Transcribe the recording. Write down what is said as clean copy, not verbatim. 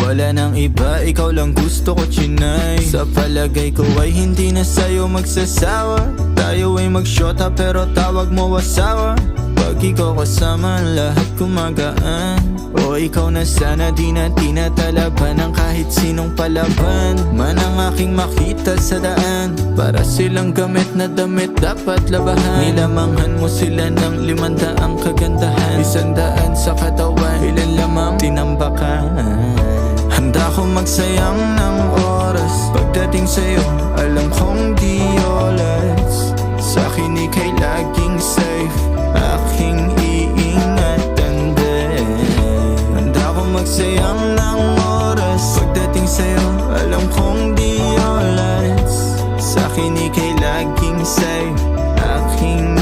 Wala nang iba, ikaw lang gusto ko chinay. Sa palagay ko ay hindi na sa'yo magsasawa. Tayo ay magsyota pero tawag mo asawa. Pag ikaw kasama lahat kumagaan. O ikaw na sana di na tinatalaban ng kahit sinong palaban man ang aking makita sa daan. Para silang gamit na damit dapat labahan. Nilamanghan mo sila ng 500 kagandahan. 100 sa katawan, ilan lamang tinambakan. Handa ko magsayang ng oras. Pagdating sa'yo, alam kong di oras. Sa'kin ika'y laging safe, aking iingatan din. Handa ko magsayang ng oras. Pagdating sa'yo, alam kong di oras. Sa'kin ika'y laging safe, aking